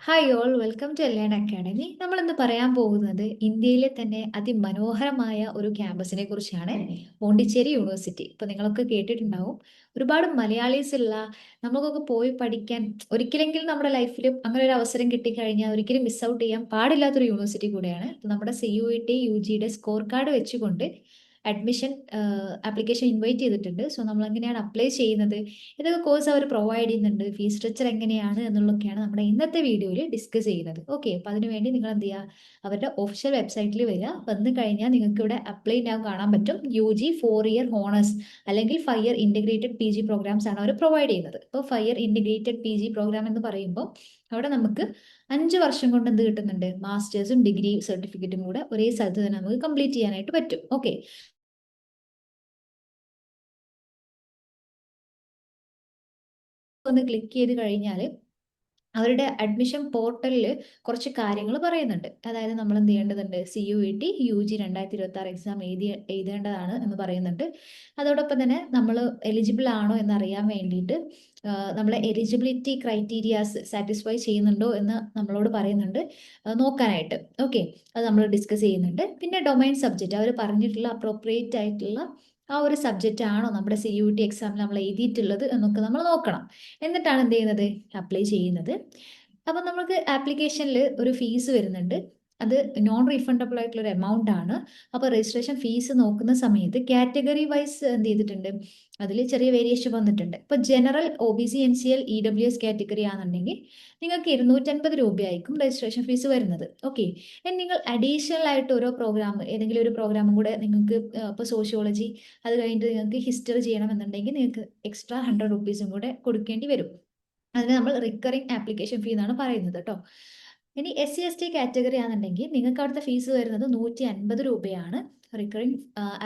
Hi all welcome to elearn academy. നമ്മൾ ഇന്ന് പറയാൻ പോകുന്നത് ഇന്ത്യയിലെ തന്നെ അതിമനോഹരമായ ഒരു ക്യാമ്പസിനെ കുറിച്ചാണ്. പോണ്ടിച്ചേരി യൂണിവേഴ്സിറ്റി. ഇപ്പൊ നിങ്ങളൊക്കെ കേട്ടിട്ടുണ്ടാവും. ഒരുപാട് മലയാളീസ് ഉള്ള, നമുക്കൊക്കെ പോയി പഠിക്കാൻ ഒരിക്കലെങ്കിലും നമ്മുടെ ലൈഫിൽ അങ്ങനെ ഒരു അവസരം കിട്ടിക്കഴിഞ്ഞാൽ ഒരിക്കലും മിസ് ഔട്ട് ചെയ്യാൻ പാടില്ലാത്തൊരു യൂണിവേഴ്സിറ്റി കൂടെയാണ്. ഇപ്പൊ നമ്മുടെ CUET UGയുടെ സ്കോർ കാർഡ് വെച്ചുകൊണ്ട് അഡ്മിഷൻ ആപ്ലിക്കേഷൻ ഇൻവൈറ്റ് ചെയ്തിട്ടുണ്ട്. സോ നമ്മൾ എങ്ങനെയാണ് അപ്ലൈ ചെയ്യുന്നത്, ഇതൊക്കെ കോഴ്സ് അവർ പ്രൊവൈഡ് ചെയ്യുന്നുണ്ട്, ഫീസ് സ്ട്രക്ചർ എങ്ങനെയാണ് എന്നുള്ളതൊക്കെയാണ് നമ്മുടെ ഇന്നത്തെ വീഡിയോയിൽ ഡിസ്കസ് ചെയ്യുന്നത്. ഓക്കെ, അപ്പോൾ അതിനുവേണ്ടി നിങ്ങൾ എന്ത് ചെയ്യുക, അവരുടെ ഒഫീഷ്യൽ വെബ്സൈറ്റിൽ വരിക. വന്നു കഴിഞ്ഞാൽ നിങ്ങൾക്ക് ഇവിടെ അപ്ലൈ ചെയ്യാൻ കാണാൻ പറ്റും. UG 4 ഇയർ ഹോണേഴ്സ് അല്ലെങ്കിൽ 5 ഇയർ ഇൻറ്റഗ്രേറ്റഡ് PG പ്രോഗ്രാംസ് ആണ് അവർ പ്രൊവൈഡ് ചെയ്യുന്നത്. ഇപ്പോൾ 5 ഇയർ ഇൻറ്റഗ്രേറ്റഡ് PG പ്രോഗ്രാം എന്ന് പറയുമ്പോൾ അവിടെ നമുക്ക് 5 വർഷം കൊണ്ട് എന്ത് കിട്ടുന്നുണ്ട്, മാസ്റ്റേഴ്സും ഡിഗ്രി സർട്ടിഫിക്കറ്റും കൂടെ ഒരേ സ്ഥലത്ത് തന്നെ നമുക്ക് കംപ്ലീറ്റ് ചെയ്യാനായിട്ട് പറ്റും. ഓക്കെ, ഒന്ന് ക്ലിക്ക് ചെയ്ത് കഴിഞ്ഞാൽ അവരുടെ അഡ്മിഷൻ പോർട്ടലിൽ കുറച്ച് കാര്യങ്ങൾ പറയുന്നുണ്ട്. അതായത് നമ്മൾ എന്ത് ചെയ്യേണ്ടതുണ്ട്, CUET UG 2026 എക്സാം എഴുതേണ്ടതാണ് എന്ന് പറയുന്നുണ്ട്. അതോടൊപ്പം തന്നെ നമ്മൾ എലിജിബിൾ ആണോ എന്നറിയാൻ വേണ്ടിയിട്ട് നമ്മളെ എലിജിബിലിറ്റി ക്രൈറ്റീരിയാസ് സാറ്റിസ്ഫൈ ചെയ്യുന്നുണ്ടോ എന്ന് നമ്മളോട് പറയുന്നുണ്ട് നോക്കാനായിട്ട്. ഓക്കെ, അത് നമ്മൾ ഡിസ്കസ് ചെയ്യുന്നുണ്ട്. പിന്നെ ഡൊമൈൻ സബ്ജക്റ്റ് അവർ പറഞ്ഞിട്ടുള്ള അപ്രോപ്രിയേറ്റ് ആയിട്ടുള്ള ആ ഒരു സബ്ജക്റ്റ് ആണോ നമ്മുടെ CUET എക്സാമിൽ നമ്മൾ എഴുതിയിട്ടുള്ളത് എന്നൊക്കെ നമ്മൾ നോക്കണം. എന്നിട്ടാണ് എന്ത് ചെയ്യുന്നത്, അപ്ലൈ ചെയ്യുന്നത്. അപ്പം നമുക്ക് ആപ്ലിക്കേഷനിൽ ഒരു ഫീസ് വരുന്നുണ്ട്. അത് നോൺ റീഫണ്ടബിൾ ആയിട്ടുള്ള ഒരു എമൗണ്ട് ആണ്. അപ്പോൾ രജിസ്ട്രേഷൻ ഫീസ് നോക്കുന്ന സമയത്ത് കാറ്റഗറി വൈസ് എന്ത് ചെയ്തിട്ടുണ്ട്, അതിൽ ചെറിയ വേരിയേഷൻ വന്നിട്ടുണ്ട്. ഇപ്പോൾ general OBC NCL EWS category ആണെന്നുണ്ടെങ്കിൽ നിങ്ങൾക്ക് 250 രൂപയായിരിക്കും രജിസ്ട്രേഷൻ ഫീസ് വരുന്നത്. ഓക്കെ, നിങ്ങൾ അഡീഷണൽ ആയിട്ട് ഓരോ പ്രോഗ്രാം, ഏതെങ്കിലും ഒരു പ്രോഗ്രാമും കൂടെ നിങ്ങൾക്ക് ഇപ്പോൾ സോഷ്യോളജി, അത് കഴിഞ്ഞിട്ട് നിങ്ങൾക്ക് ഹിസ്റ്ററി ചെയ്യണമെന്നുണ്ടെങ്കിൽ നിങ്ങൾക്ക് എക്സ്ട്രാ 100 റുപ്പീസും കൂടെ കൊടുക്കേണ്ടി വരും. അതിന് നമ്മൾ റിക്കറിംഗ് ആപ്ലിക്കേഷൻ ഫീ എന്നാണ് പറയുന്നത് കേട്ടോ. ഇനി SC ST കാറ്റഗറി ആണെന്നുണ്ടെങ്കിൽ നിങ്ങൾക്ക് അവിടുത്തെ ഫീസ് വരുന്നത് 150 രൂപയാണ്. റിക്കറിംഗ്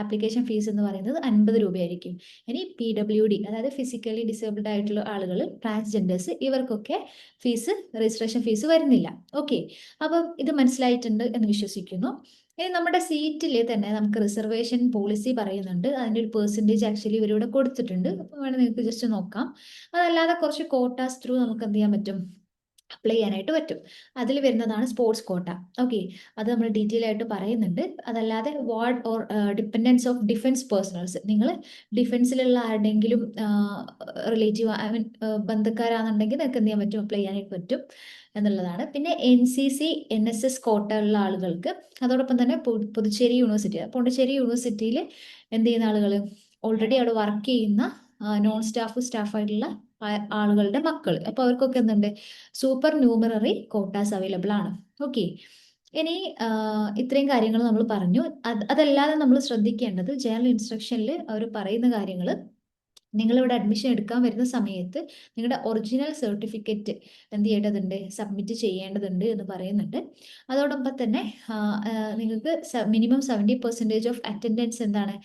ആപ്ലിക്കേഷൻ ഫീസ് എന്ന് പറയുന്നത് 50 രൂപയായിരിക്കും. ഇനി PWD, അതായത് ഫിസിക്കലി ഡിസേബിൾഡ് ആയിട്ടുള്ള ആളുകൾ, ട്രാൻസ്ജെൻഡേഴ്സ്, ഇവർക്കൊക്കെ രജിസ്ട്രേഷൻ ഫീസ് വരുന്നില്ല. ഓക്കെ, അപ്പം ഇത് മനസ്സിലായിട്ടുണ്ട് എന്ന് വിശ്വസിക്കുന്നു. ഇനി നമ്മുടെ സീറ്റിൽ തന്നെ നമുക്ക് റിസർവേഷൻ പോളിസി പറയുന്നുണ്ട്. അതിൻ്റെ ഒരു പെർസെൻറ്റേജ് ആക്ച്വലി ഇവരിവിടെ കൊടുത്തിട്ടുണ്ട്. അപ്പം വേണമെങ്കിൽ നിങ്ങൾക്ക് ജസ്റ്റ് നോക്കാം. അതല്ലാതെ കുറച്ച് കോട്ടാസ് ത്രൂ നമുക്ക് എന്ത് ചെയ്യാൻ പറ്റും, അപ്ലൈ ചെയ്യാനായിട്ട് പറ്റും. അതിൽ വരുന്നതാണ് സ്പോർട്സ് കോട്ട. ഓക്കെ, അത് നമ്മൾ ഡീറ്റെയിൽ ആയിട്ട് പറയുന്നുണ്ട്. അതല്ലാതെ ward or dependence of defence personnels, നിങ്ങൾ ഡിഫൻസിലുള്ള ആരുടെങ്കിലും റിലേറ്റീവ്, ഐ മീൻ ബന്ധുക്കാരാണെന്നുണ്ടെങ്കിൽ നിങ്ങൾക്ക് എന്ത് ചെയ്യാൻ പറ്റും, അപ്ലൈ ചെയ്യാനായിട്ട് പറ്റും എന്നുള്ളതാണ്. പിന്നെ NCC NSS കോട്ട ഉള്ള ആളുകൾക്ക്, അതോടൊപ്പം തന്നെ പുതുച്ചേരി യൂണിവേഴ്സിറ്റി, പോണ്ടിച്ചേരി യൂണിവേഴ്സിറ്റിയിൽ എന്ത് ചെയ്യുന്ന ആളുകൾ, ഓൾറെഡി അവിടെ വർക്ക് ചെയ്യുന്ന നോൺ സ്റ്റാഫായിട്ടുള്ള ആളുകളുടെ മക്കൾ, അപ്പോൾ അവർക്കൊക്കെ എന്തുണ്ട്, സൂപ്പർ ന്യൂമററി കോട്ടാസ് അവൈലബിൾ ആണ്. ഓക്കെ, ഇനി ഇത്രയും കാര്യങ്ങൾ നമ്മൾ പറഞ്ഞു. അതല്ലാതെ നമ്മൾ ശ്രദ്ധിക്കേണ്ടത്, ജനറൽ ഇൻസ്ട്രക്ഷനിൽ അവർ പറയുന്ന കാര്യങ്ങൾ, നിങ്ങളിവിടെ അഡ്മിഷൻ എടുക്കാൻ വരുന്ന സമയത്ത് നിങ്ങളുടെ ഒറിജിനൽ സർട്ടിഫിക്കറ്റ് എന്ത് ചെയ്യേണ്ടതുണ്ട്, സബ്മിറ്റ് ചെയ്യേണ്ടതുണ്ട് എന്ന് പറയുന്നുണ്ട്. അതോടൊപ്പം തന്നെ നിങ്ങൾക്ക് മിനിമം 70% ഓഫ് അറ്റൻഡൻസ് എന്താണ്,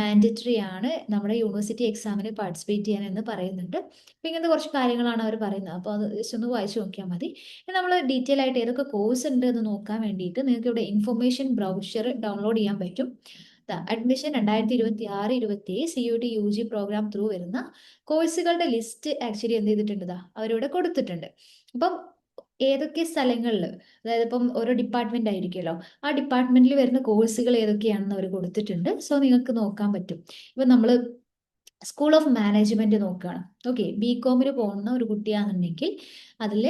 മാൻഡറ്ററി ആണ് നമ്മുടെ യൂണിവേഴ്സിറ്റി എക്സാമിന് പാർട്ടിസിപ്പേറ്റ് ചെയ്യാൻ എന്ന് പറയുന്നുണ്ട്. അപ്പം ഇങ്ങനത്തെ കുറച്ച് കാര്യങ്ങളാണ് അവർ പറയുന്നത്. അപ്പോൾ അത് ജസ്റ്റ് ഒന്ന് വായിച്ചു നോക്കിയാൽ മതി. നമ്മൾ ഡീറ്റെയിൽ ആയിട്ട് ഏതൊക്കെ കോഴ്സ് ഉണ്ട് എന്ന് നോക്കാൻ വേണ്ടിയിട്ട് നിങ്ങൾക്ക് ഇവിടെ ഇൻഫർമേഷൻ ബ്രൗഷർ ഡൗൺലോഡ് ചെയ്യാൻ പറ്റും. Admission 2026-27 CUET UG programme through വരുന്ന കോഴ്സുകളുടെ ലിസ്റ്റ് ആക്ച്വലി എന്ത് ചെയ്തിട്ടുണ്ട്, അവരിവിടെ കൊടുത്തിട്ടുണ്ട്. അപ്പം ഏതൊക്കെ സ്ഥലങ്ങളിൽ, അതായത് ഇപ്പം ഓരോ ഡിപ്പാർട്ട്മെന്റ് ആയിരിക്കുമല്ലോ, ആ ഡിപ്പാർട്ട്മെന്റിൽ വരുന്ന കോഴ്സുകൾ ഏതൊക്കെയാണെന്ന് അവർ കൊടുത്തിട്ടുണ്ട്. സോ നിങ്ങൾക്ക് നോക്കാൻ പറ്റും. ഇപ്പം നമ്മൾ സ്കൂൾ ഓഫ് മാനേജ്മെന്റ് നോക്കുകയാണ്. ഓക്കെ, BCOMന് പോകുന്ന ഒരു കുട്ടിയാണെന്നുണ്ടെങ്കിൽ അതിൽ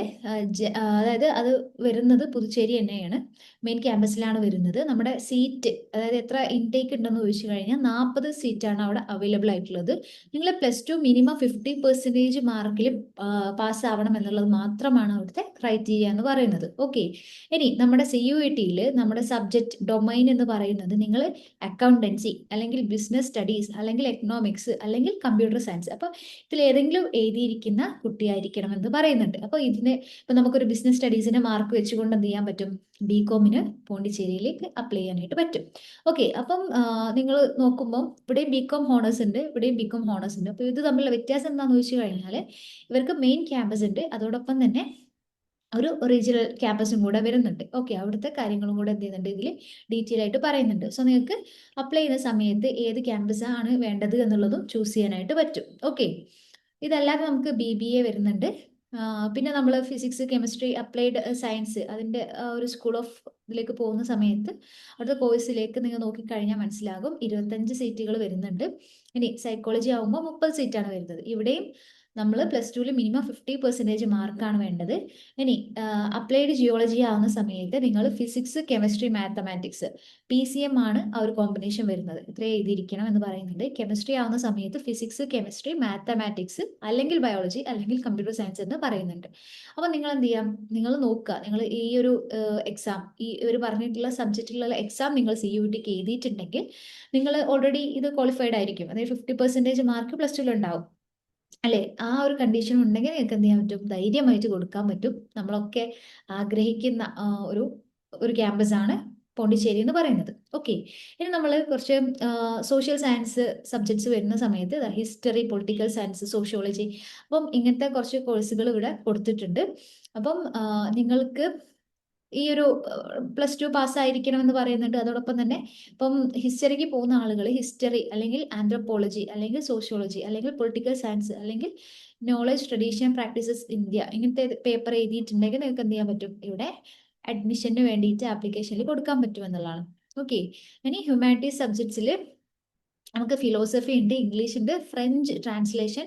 അതായത് അത് വരുന്നത് പുതുച്ചേരി തന്നെയാണ്, മെയിൻ ക്യാമ്പസിലാണ് വരുന്നത്. നമ്മുടെ സീറ്റ്, അതായത് എത്ര ഇൻടേക്ക് ഉണ്ടെന്ന് ചോദിച്ചു കഴിഞ്ഞാൽ 40 സീറ്റാണ് അവിടെ അവൈലബിൾ ആയിട്ടുള്ളത്. നിങ്ങൾ +2 മിനിമം 50% മാർക്കിൽ പാസ് ആവണം എന്നുള്ളത് മാത്രമാണ് അവിടുത്തെ ക്രൈറ്റീരിയ എന്ന് പറയുന്നത്. ഓക്കെ, ഇനി നമ്മുടെ CUETയിൽ നമ്മുടെ സബ്ജക്ട് ഡൊമൈൻ എന്ന് പറയുന്നത് നിങ്ങൾ അക്കൗണ്ടൻസി അല്ലെങ്കിൽ ബിസിനസ് സ്റ്റഡീസ് അല്ലെങ്കിൽ എക്കണോമിക്സ് അല്ലെങ്കിൽ കമ്പ്യൂട്ടർ സയൻസ്, അപ്പോൾ ഇതിൽ ഏതെങ്കിലും എഴുതിയിരിക്കുന്ന കുട്ടിയായിരിക്കണം എന്ന് പറയുന്നുണ്ട്. അപ്പോൾ ഇപ്പം നമുക്കൊരു ബിസിനസ് സ്റ്റഡീസിന്റെ മാർക്ക് വെച്ചുകൊണ്ട് എന്ത് ചെയ്യാൻ പറ്റും, BCOMന് പോണ്ടിച്ചേരിയിലേക്ക് അപ്ലൈ ചെയ്യാനായിട്ട് പറ്റും. ഓക്കെ, അപ്പം നിങ്ങൾ നോക്കുമ്പോൾ ഇവിടെയും BCOM ഹോണേഴ്സ് ഉണ്ട്, ഇവിടെയും BCOM ഹോണേഴ്സ് ഉണ്ട്. അപ്പോൾ ഇത് തമ്മിലുള്ള വ്യത്യാസം എന്താണെന്ന് വെച്ച് കഴിഞ്ഞാൽ ഇവർക്ക് മെയിൻ ക്യാമ്പസ് ഉണ്ട്, അതോടൊപ്പം തന്നെ ഒരു റീജിയണൽ ക്യാമ്പസും കൂടെ വരുന്നുണ്ട്. ഓക്കെ, അവിടുത്തെ കാര്യങ്ങളും കൂടെ എന്ത് ചെയ്യുന്നുണ്ട്, ഇതിൽ ഡീറ്റെയിൽ ആയിട്ട് പറയുന്നുണ്ട്. സോ നിങ്ങൾക്ക് അപ്ലൈ ചെയ്യുന്ന സമയത്ത് ഏത് ക്യാമ്പസ് ആണ് വേണ്ടത് എന്നുള്ളതും ചൂസ് ചെയ്യാനായിട്ട് പറ്റും. ഓക്കെ, ഇതല്ലാതെ നമുക്ക് BBA വരുന്നുണ്ട്, പിന്നെ നമ്മൾ ഫിസിക്സ്, കെമിസ്ട്രി, അപ്ലൈഡ് സയൻസ് അതിൻ്റെ ഒരു സ്കൂൾ ഓഫ് ഇതിലേക്ക് പോകുന്ന സമയത്ത് അടുത്ത കോഴ്സിലേക്ക് നിങ്ങൾ നോക്കിക്കഴിഞ്ഞാൽ മനസ്സിലാകും 25 സീറ്റുകൾ വരുന്നുണ്ട്. ഇനി സൈക്കോളജി ആകുമ്പോൾ 30 സീറ്റാണ് വരുന്നത്. ഇവിടെയും നമ്മൾ +2 മിനിമം 50% മാർക്കാണ് വേണ്ടത്. ഇനി അപ്ലൈഡ് ജിയോളജി ആവുന്ന സമയത്ത് നിങ്ങൾ ഫിസിക്സ്, കെമിസ്ട്രി, മാത്തമാറ്റിക്സ് PCM ആണ് ആ ഒരു കോമ്പിനേഷൻ വരുന്നത്. ഇത്രേ എഴുതിയിരിക്കണം എന്ന് പറയുന്നുണ്ട്. കെമിസ്ട്രി ആവുന്ന സമയത്ത് ഫിസിക്സ്, കെമിസ്ട്രി, മാത്തമാറ്റിക്സ് അല്ലെങ്കിൽ ബയോളജി അല്ലെങ്കിൽ കമ്പ്യൂട്ടർ സയൻസ് എന്ന് പറയുന്നുണ്ട്. അപ്പോൾ നിങ്ങൾ എന്ത് ചെയ്യാം, നിങ്ങൾ നോക്കുക, നിങ്ങൾ ഈ ഒരു എക്സാം, ഈ ഒരു പറഞ്ഞിട്ടുള്ള സബ്ജക്റ്റിലുള്ള എക്സാം നിങ്ങൾ CUETക്ക് എഴുതിയിട്ടുണ്ടെങ്കിൽ നിങ്ങൾ ഓൾറെഡി ഇത് ക്വാളിഫൈഡ് ആയിരിക്കും. അതായത് 50% മാർക്ക് +2 ഉണ്ടാവും അല്ലേ? ആ ഒരു കണ്ടീഷൻ ഉണ്ടെങ്കിൽ നിങ്ങൾക്ക് എന്ത് ചെയ്യാൻ പറ്റും, ധൈര്യമായിട്ട് കൊടുക്കാൻ പറ്റും. നമ്മളൊക്കെ ആഗ്രഹിക്കുന്ന ഒരു ഒരു ക്യാമ്പസ് ആണ് പോണ്ടിച്ചേരി എന്ന് പറയുന്നത്. ഓക്കെ, ഇനി നമ്മൾ കുറച്ച് സോഷ്യൽ സയൻസ് സബ്ജക്ട്സ് വരുന്ന സമയത്ത് ഹിസ്റ്ററി, പൊളിറ്റിക്കൽ സയൻസ്, സോഷ്യോളജി, അപ്പം ഇങ്ങനത്തെ കുറച്ച് കോഴ്സുകൾ ഇവിടെ കൊടുത്തിട്ടുണ്ട്. അപ്പം നിങ്ങൾക്ക് ഈ ഒരു +2 പാസ്സായിരിക്കണം എന്ന് പറയുന്നുണ്ട്. അതോടൊപ്പം തന്നെ ഇപ്പം ഹിസ്റ്ററിക്ക് പോകുന്ന ആളുകൾ ഹിസ്റ്ററി അല്ലെങ്കിൽ ആന്ത്രോപോളജി അല്ലെങ്കിൽ സോഷ്യോളജി അല്ലെങ്കിൽ പൊളിറ്റിക്കൽ സയൻസ് അല്ലെങ്കിൽ നോളജ്, ട്രഡീഷൻ, പ്രാക്ടീസസ് ഇന്ത്യ ഇങ്ങനത്തെ പേപ്പർ എഴുതിയിട്ടുണ്ടെങ്കിൽ നിങ്ങൾക്ക് എന്ത് ചെയ്യാൻ പറ്റും, ഇവിടെ അഡ്മിഷന് വേണ്ടിയിട്ട് ആപ്ലിക്കേഷനിൽ കൊടുക്കാൻ പറ്റും എന്നുള്ളതാണ്. ഓക്കെ, ഇനി ഹ്യൂമാനിറ്റീസ് സബ്ജക്ട്സിൽ നമുക്ക് ഫിലോസഫി ഉണ്ട്, ഇംഗ്ലീഷ് ഉണ്ട്, ഫ്രഞ്ച് ട്രാൻസ്ലേഷൻ,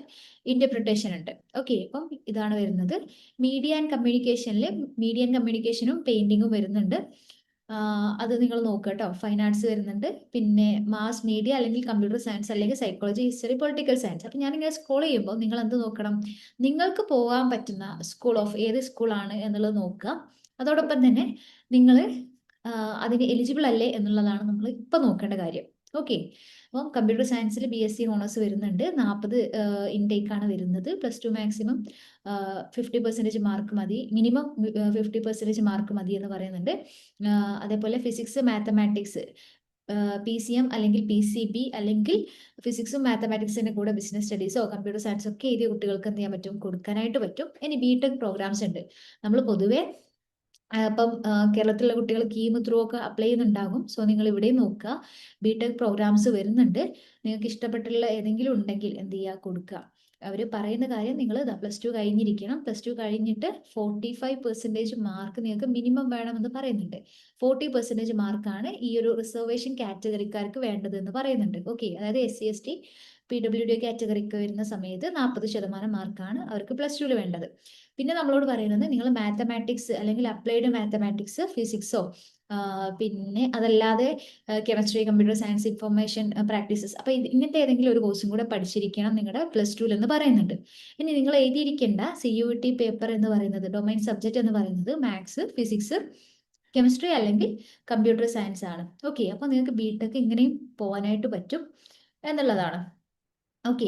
ഇന്റർപ്രിട്ടേഷൻ ഉണ്ട്. ഓക്കെ, അപ്പം ഇതാണ് വരുന്നത്. മീഡിയ ആൻഡ് കമ്മ്യൂണിക്കേഷനും പെയിന്റിങ്ങും വരുന്നുണ്ട്. അത് നിങ്ങൾ നോക്കുക കേട്ടോ. ഫൈൻ ആർട്സ് വരുന്നുണ്ട്, പിന്നെ മാസ് മീഡിയ അല്ലെങ്കിൽ കമ്പ്യൂട്ടർ സയൻസ് അല്ലെങ്കിൽ സൈക്കോളജി, ഹിസ്റ്ററി, പൊളിറ്റിക്കൽ സയൻസ്. അപ്പം ഞാനിങ്ങനെ സ്ക്രോൾ ചെയ്യുമ്പോൾ നിങ്ങൾ എന്ത് നോക്കണം, നിങ്ങൾക്ക് പോകാൻ പറ്റുന്ന സ്കൂൾ ഓഫ് ഏത് സ്കൂളാണ് എന്നുള്ളത് നോക്കുക. അതോടൊപ്പം തന്നെ നിങ്ങൾ അതിന് എലിജിബിൾ അല്ലേ എന്നുള്ളതാണ് നമ്മൾ ഇപ്പം നോക്കേണ്ട കാര്യം. ഓക്കെ, അപ്പം കമ്പ്യൂട്ടർ സയൻസിൽ BSc ഓണേഴ്സ് വരുന്നുണ്ട്. 40 ഇൻടേക്ക് ആണ് വരുന്നത്. +2 മാക്സിമം 50% മാർക്ക് മതി, മിനിമം 50% മാർക്ക് മതി എന്ന് പറയുന്നുണ്ട്. അതേപോലെ ഫിസിക്സ്, മാത്തമാറ്റിക്സ് PCM അല്ലെങ്കിൽ PCB അല്ലെങ്കിൽ ഫിസിക്സും മാത്തമാറ്റിക്സിന്റെ കൂടെ ബിസിനസ് സ്റ്റഡീസോ കമ്പ്യൂട്ടർ സയൻസോ ഒക്കെ എഴുതിയ കുട്ടികൾക്ക് എന്ത് ചെയ്യാൻ പറ്റും, കൊടുക്കാനായിട്ട് പറ്റും. ഇനി BTech പ്രോഗ്രാംസ് ഉണ്ട്. നമ്മൾ പൊതുവെ അപ്പം കേരളത്തിലുള്ള കുട്ടികൾ കീം ത്രൂ ഒക്കെ അപ്ലൈ ചെയ്യുന്നുണ്ടാകും. സോ നിങ്ങൾ ഇവിടെ നോക്കുക, BTech പ്രോഗ്രാംസ് വരുന്നുണ്ട്. നിങ്ങൾക്ക് ഇഷ്ടപ്പെട്ടുള്ള ഏതെങ്കിലും ഉണ്ടെങ്കിൽ എന്ത് ചെയ്യുക, കൊടുക്കുക. അവർ പറയുന്ന കാര്യം നിങ്ങൾ +2 കഴിഞ്ഞിരിക്കണം. +2 കഴിഞ്ഞിട്ട് 45% മാർക്ക് നിങ്ങൾക്ക് മിനിമം വേണമെന്ന് പറയുന്നുണ്ട്. 40% മാർക്കാണ് ഈ ഒരു റിസർവേഷൻ കാറ്റഗറിക്കാർക്ക് വേണ്ടത് എന്ന് പറയുന്നുണ്ട്. ഓക്കെ, അതായത് SC ST PWD കാറ്റഗറിക്ക് വരുന്ന സമയത്ത് 40% മാർക്കാണ് അവർക്ക് +2 വേണ്ടത്. പിന്നെ നമ്മളോട് പറയുന്നത് നിങ്ങൾ മാത്തമാറ്റിക്സ് അല്ലെങ്കിൽ അപ്ലൈഡ് മാത്തമാറ്റിക്സ്, ഫിസിക്സോ പിന്നെ അതല്ലാതെ chemistry, computer science, information practices, അപ്പോൾ ഇങ്ങനത്തെ ഏതെങ്കിലും ഒരു കോഴ്സും കൂടെ പഠിച്ചിരിക്കണം നിങ്ങളുടെ +2 എന്ന് പറയുന്നുണ്ട്. ഇനി നിങ്ങൾ എഴുതിയിരിക്കേണ്ട CUET പേപ്പർ എന്ന് പറയുന്നത്, ഡൊമൈൻ സബ്ജക്റ്റ് എന്ന് പറയുന്നത് മാത്സ്, ഫിസിക്സ്, കെമിസ്ട്രി അല്ലെങ്കിൽ കമ്പ്യൂട്ടർ സയൻസ് ആണ്. ഓക്കെ, അപ്പോൾ നിങ്ങൾക്ക് BTech ഇങ്ങനെയും പോകാനായിട്ട് പറ്റും എന്നുള്ളതാണ്. ഓക്കെ,